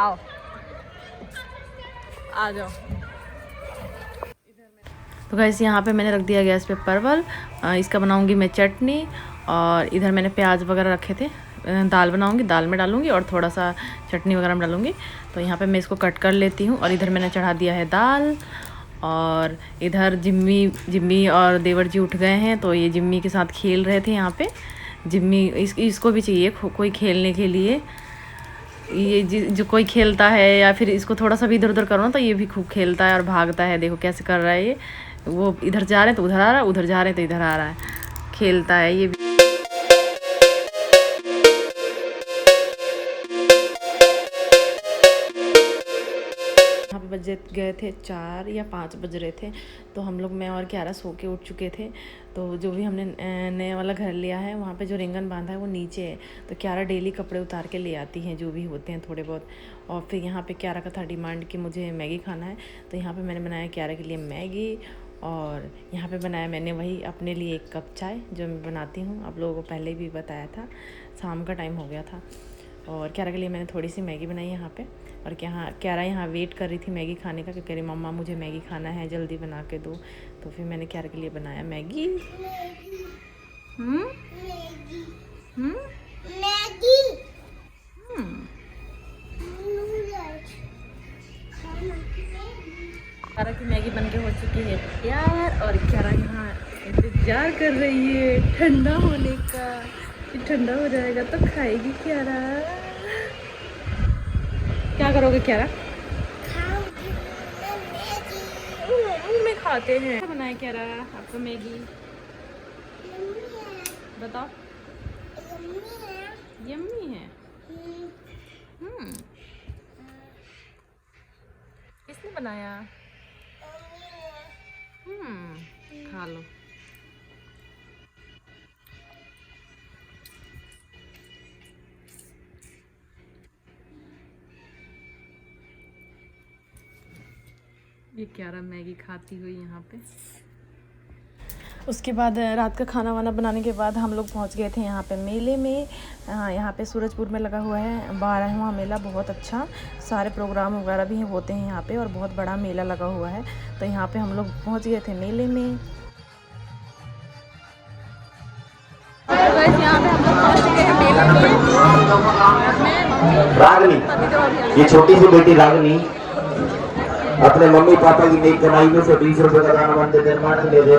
आओ आ जाओ। तो गाइस यहाँ पे मैंने रख दिया गैस पे परवल, इसका बनाऊंगी मैं चटनी। और इधर मैंने प्याज वगैरह रखे थे, दाल बनाऊंगी, दाल में डालूंगी और थोड़ा सा चटनी वगैरह में डालूंगी। तो यहाँ पे मैं इसको कट कर लेती हूँ। और इधर मैंने चढ़ा दिया है दाल। और इधर जिम्मी और देवर जी उठ गए हैं, तो ये जिम्मी के साथ खेल रहे थे यहाँ पे। जिम्मी इसको भी चाहिए कोई खेलने के लिए। ये जो कोई खेलता है या फिर इसको थोड़ा सा भी इधर उधर करो ना तो ये भी खूब खेलता है और भागता है। देखो कैसे कर रहा है ये, वो इधर जा रहे हैं तो उधर आ रहा है, उधर जा रहे हैं तो इधर आ रहा है, खेलता है ये भी। यहाँ पे बज गए थे 4 या 5 बज रहे थे। तो हम लोग, मैं और क्यारा सो के उठ चुके थे। तो जो भी हमने नया वाला घर लिया है वहाँ पे जो रिंगन बांधा है वो नीचे है। तो क्यारा डेली कपड़े उतार के ले आती हैं जो भी होते हैं थोड़े बहुत। और फिर यहाँ पे क्यारा का था डिमांड कि मुझे मैगी खाना है। तो यहाँ पे मैंने बनाया क्यारा के लिए मैगी। और यहाँ पे बनाया मैंने वही अपने लिए 1 कप चाय जो मैं बनाती हूँ, आप लोगों को पहले भी बताया था। शाम का टाइम हो गया था और क्यारा के लिए मैंने थोड़ी सी मैगी बनाई यहाँ पे। और क्यारा यहाँ वेट कर रही थी मैगी खाने का, कि कह रही मम्मा मुझे मैगी खाना है, जल्दी बना के दो। तो फिर मैंने क्यारा के लिए बनाया मैगी। क्यारा की मैगी बनके हो चुकी है तैयार। और क्यारा यहाँ इंतजार कर रही है ठंडा होने का, कि ठंडा हो जाएगा तो खाएगी क्यारा। क्या करोगे क्यारा? में खाते हैं। क्या बनाए क्यारा आपको मैगी? बताओ। यम्मी है। किसने बनाया? खा लो। ये क्यारा मैगी खाती हुई यहाँ पे। उसके बाद रात का खाना वाना बनाने के बाद हम लोग पहुँच गए थे यहाँ पे मेले में। यहाँ पे सूरजपुर में लगा हुआ है 12वां मेला, बहुत अच्छा। सारे प्रोग्राम वगैरह भी होते हैं यहाँ पे और बहुत बड़ा मेला लगा हुआ है। तो यहाँ पे हम लोग पहुँच गए थे मेले में। यहाँ पे हम लोग पहुँच गए हैं मेले में। रागनी, ये छोटी सी बेटी रागनी अपने मम्मी पापा की नेक कमाई में से 20 रुपए का दान निर्माण दे दे।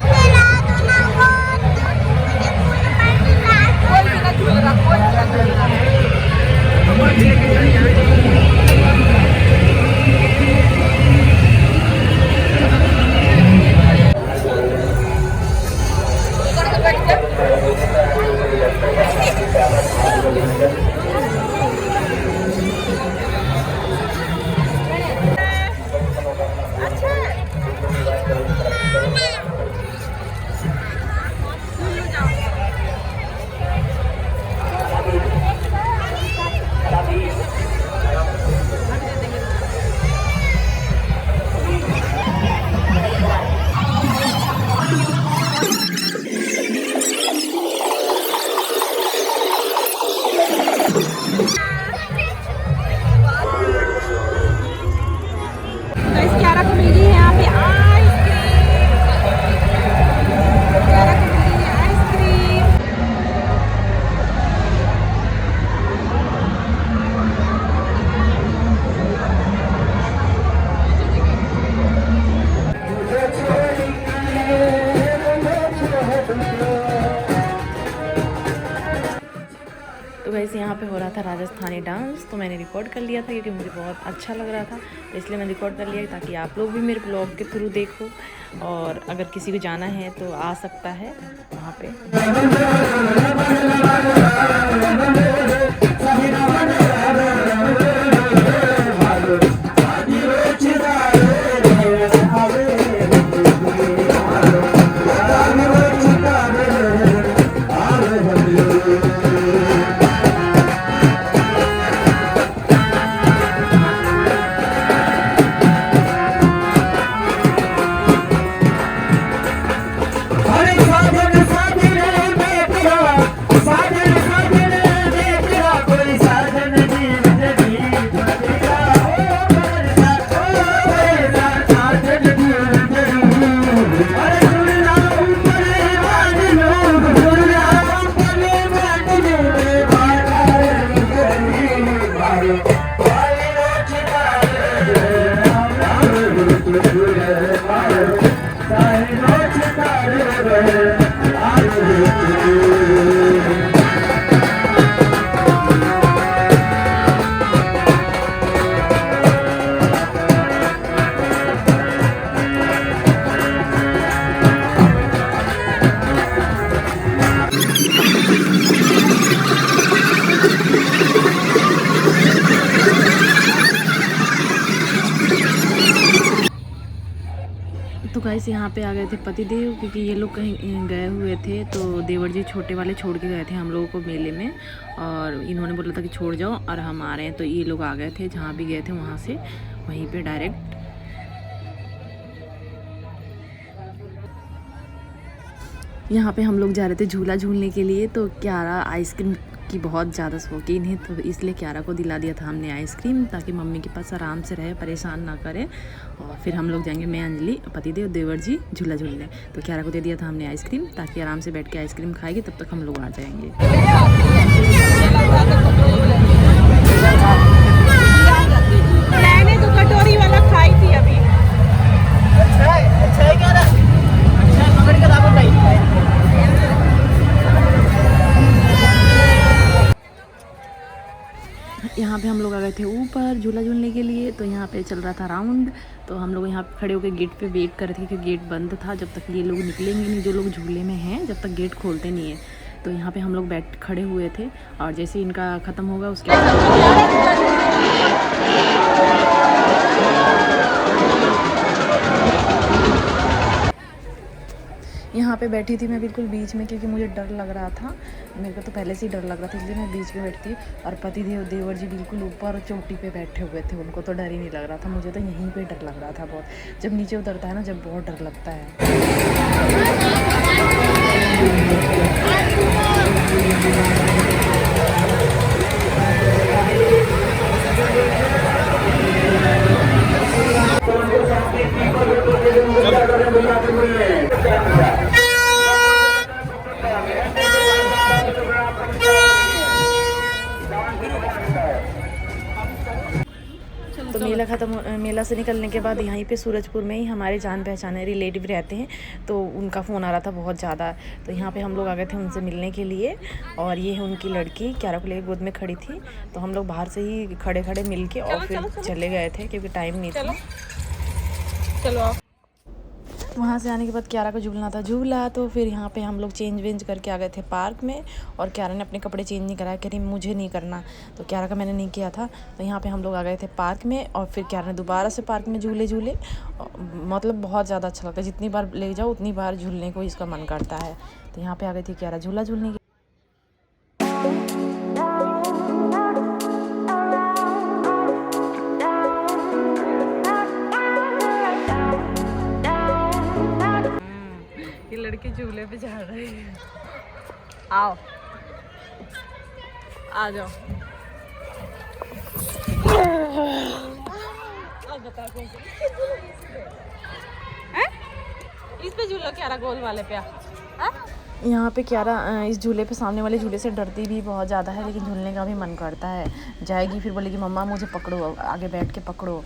तो वैसे यहाँ पे हो रहा था राजस्थानी डांस, तो मैंने रिकॉर्ड कर लिया था क्योंकि मुझे बहुत अच्छा लग रहा था, इसलिए मैंने रिकॉर्ड कर लिया ताकि आप लोग भी मेरे ब्लॉग के थ्रू देखो। और अगर किसी को जाना है तो आ सकता है वहाँ पे। तो गाइस यहाँ पे आ गए थे पतिदेव, क्योंकि ये लोग कहीं गए हुए थे तो देवर जी छोटे वाले छोड़ के गए थे हम लोगों को मेले में, और इन्होंने बोला था कि छोड़ जाओ और हम आ रहे हैं। तो ये लोग आ गए थे, जहाँ भी गए थे वहाँ से वहीं पे डायरेक्ट। यहाँ पे हम लोग जा रहे थे झूला झूलने के लिए। तो क्यारा आइसक्रीम की बहुत ज़्यादा शौकीन है, तो इसलिए क्यारा को दिला दिया था हमने आइसक्रीम, ताकि मम्मी के पास आराम से रहे, परेशान ना करे। और फिर हम लोग जाएंगे, मैं, अंजलि, पतिदेव, देवर जी झूला झूलने। तो क्यारा को दे दिया था हमने आइसक्रीम, ताकि आराम से बैठ के आइसक्रीम खाएगी, तब तक हम लोग आ जाएंगे। मैंने तो कटोरी वाला खाई थी अभी। अच्छा है क्या? पकड़ के लाओ भाई। यहाँ पे हम लोग आ गए थे ऊपर झूला झूलने के लिए। तो यहाँ पे चल रहा था राउंड। तो हम लोग यहाँ पे खड़े होकर गेट पे वेट कर रहे थे, क्योंकि गेट बंद था। जब तक ये लोग निकलेंगे नहीं, जो लोग झूले में हैं, जब तक गेट खोलते नहीं है। तो यहाँ पे हम लोग बैठ खड़े हुए थे, और जैसे इनका ख़त्म होगा उसके यहाँ पे बैठी थी मैं बिल्कुल बीच में, क्योंकि मुझे डर लग रहा था। मेरे को तो पहले से ही डर लग रहा था, इसलिए मैं बीच में बैठती। और पतिदेव, देवर जी बिल्कुल ऊपर चोटी पे बैठे हुए थे, उनको तो डर ही नहीं लग रहा था। मुझे तो यहीं पे डर लग रहा था बहुत। जब नीचे उतरता है ना, जब बहुत डर लगता है। तो मेला से निकलने के बाद यहीं पे सूरजपुर में ही हमारे जान पहचाने रिलेटिव रहते हैं। तो उनका फ़ोन आ रहा था बहुत ज़्यादा। तो यहाँ पे हम लोग आ गए थे उनसे मिलने के लिए। और ये है उनकी लड़की, क्यारा को लेकर गोद में खड़ी थी। तो हम लोग बाहर से ही खड़े खड़े मिल के और फिर चले गए थे, क्योंकि टाइम नहीं था। चलो वहाँ से आने के बाद क्यारा को झूलना था झूला। तो फिर यहाँ पे हम लोग चेंज वेंज करके आ गए थे पार्क में। और क्यारा ने अपने कपड़े चेंज नहीं कराया, कह रही मुझे नहीं करना। तो क्यारा का मैंने नहीं किया था। तो यहाँ पे हम लोग आ गए थे पार्क में, और फिर क्यारा ने दोबारा से पार्क में झूले। मतलब बहुत ज़्यादा अच्छा लगता है, जितनी बार ले जाओ उतनी बार झूलने को इसका मन करता है। तो यहाँ पर आ गई थी क्यारा झूला झूलने के। लड़के झूले पे जा रहे हैं। आओ, आ जाओ। अब बता कौन सा इस पे झूलो, क्यारा गोल वाले पे। यहाँ पे क्यारा इस झूले पे, सामने वाले झूले से डरती भी बहुत ज़्यादा है, लेकिन झूलने का भी मन करता है। जाएगी, फिर बोलेगी मम्मा मुझे पकड़ो, आगे बैठ के पकड़ो।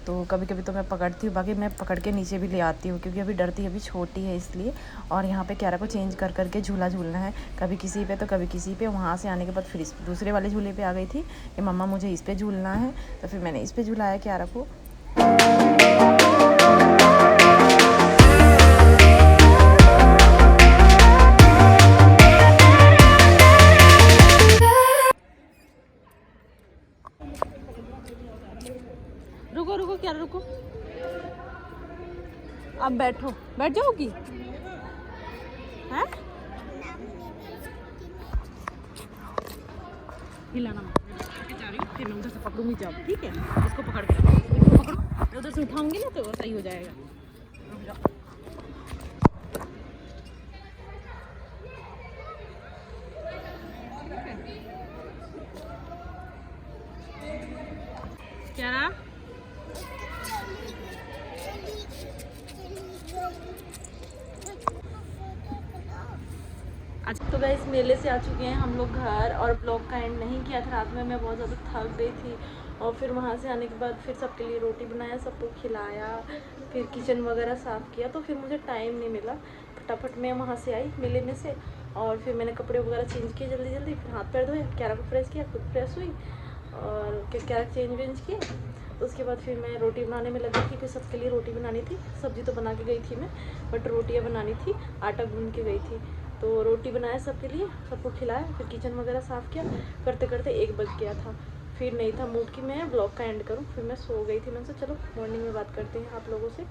तो कभी कभी तो मैं पकड़ती हूँ, बाकी मैं पकड़ के नीचे भी ले आती हूँ, क्योंकि अभी डरती है, अभी छोटी है इसलिए। और यहाँ पे क्यारा को चेंज कर करके झूला झूलना है, कभी किसी पे तो कभी किसी पे। वहाँ से आने के बाद फिर इस दूसरे वाले झूले पे आ गई थी कि मम्मा मुझे इस पे झूलना है। तो फिर मैंने इस पे झूलाया क्यारा को। रुको रुको क्यारा रुको, अब बैठो, बैठ जाओगी? हैं? हिलाना मत, जा रही हूँ, फिर मैं उधर से पकड़ूंगी जब, ठीक है? इसको पकड़ के रखो, इसको पकड़ो, मैं उधर से उठाऊंगी ना तो सही हो जाएगा। क्यारा अच्छा, तो गाइस मेले से आ चुके हैं हम लोग घर, और ब्लॉग का एंड नहीं किया था रात में। मैं बहुत ज़्यादा थक गई थी। और फिर वहाँ से आने के बाद फिर सबके लिए रोटी बनाया, सबको खिलाया, फिर किचन वगैरह साफ़ किया। तो फिर मुझे टाइम नहीं मिला। फटाफट मैं वहाँ से आई मेले में से, और फिर मैंने कपड़े वगैरह चेंज किए जल्दी जल्दी, फिर हाथ पैर धोए, क्यारा को फ्रेश किया, खुद फ्रेश हुई और क्यारा चेंज वेंज किए। उसके बाद फिर मैं रोटी बनाने में लगी थी, फिर सबके लिए रोटी बनानी थी। सब्ज़ी तो बना के गई थी मैं, बट रोटियाँ बनानी थी, आटा गूंद के गई थी। तो रोटी बनाया सबके लिए, सबको खिलाया, फिर किचन वगैरह साफ़ किया। करते करते 1 बज गया था। फिर नहीं था मूड कि मैं ब्लॉग का एंड करूं, फिर मैं सो गई थी। मैंने सोचा चलो मॉर्निंग में बात करते हैं आप लोगों से।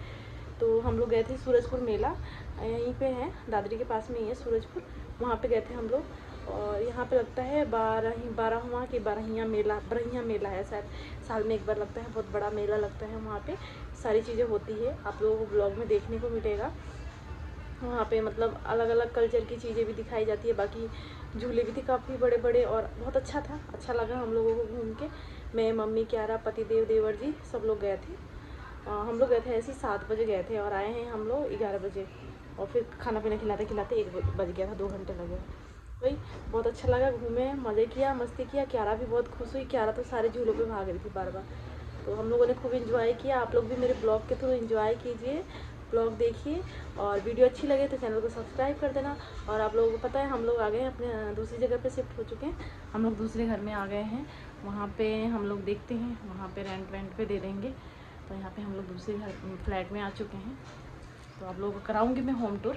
तो हम लोग गए थे सूरजपुर मेला, यहीं पे है, दादरी के पास में ही है सूरजपुर, वहाँ पे गए थे हम लोग। और यहाँ पे लगता है 12वां कि 12हियाँ मेला है शायद, साल में एक बार लगता है, बहुत बड़ा मेला लगता है वहाँ पे। सारी चीज़ें होती है, आप लोगों को ब्लॉग में देखने को मिलेगा। वहाँ पे मतलब अलग अलग कल्चर की चीज़ें भी दिखाई जाती है, बाकी झूले भी थे काफ़ी बड़े बड़े, और बहुत अच्छा था, अच्छा लगा हम लोगों को घूम के। मैं, मम्मी, क्यारा, पतिदेव, देवर जी सब लोग गए थे। हम लोग गए थे ऐसे ही 7 बजे गए थे और आए हैं हम लोग 11 बजे, और फिर खाना पीना खिलाते खिलाते 1 बज गया था, 2 घंटे लगे। वही बहुत अच्छा लगा, घूमे, मज़े किया, मस्ती किया। क्यारा भी बहुत खुश हुई, क्यारा तो सारे झूलों पे भाग रही थी बार बार। तो हम लोगों ने खूब एंजॉय किया। आप लोग भी मेरे ब्लॉग के थ्रू एंजॉय कीजिए, ब्लॉग देखिए, और वीडियो अच्छी लगे तो चैनल को सब्सक्राइब कर देना। और आप लोगों को पता है हम लोग आ गए हैं, अपने दूसरी जगह पे शिफ्ट हो चुके हैं, हम लोग दूसरे घर में आ गए हैं। वहाँ पे हम लोग देखते हैं, वहाँ पे रेंट पे दे देंगे। तो यहाँ पे हम लोग दूसरे घर फ्लैट में आ चुके हैं। तो आप लोगों को कराऊँगी मैं होम टूर,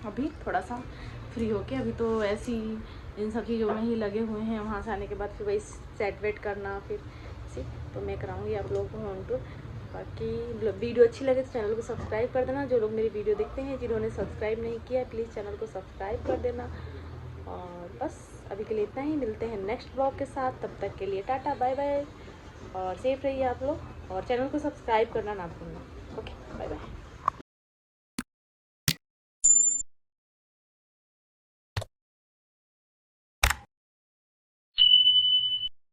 अभी थोड़ा सा फ्री होके। अभी तो ऐसे ही इन सब चीज़ों में ही लगे हुए हैं, वहाँ से आने के बाद फिर वही सेट वेट करना, फिर ऐसे तो मैं कराऊंगी आप लोगों को होम टूर। बाकी वीडियो अच्छी लगे तो चैनल को सब्सक्राइब कर देना। जो लोग मेरी वीडियो देखते हैं, जिन्होंने सब्सक्राइब नहीं किया है, प्लीज़ चैनल को सब्सक्राइब कर देना। और बस अभी के लिए इतना ही, मिलते हैं नेक्स्ट ब्लॉग के साथ। तब तक के लिए टाटा बाय बाय, और सेफ रहिए आप लोग, और चैनल को सब्सक्राइब करना ना भूलना। Okay, bye bye.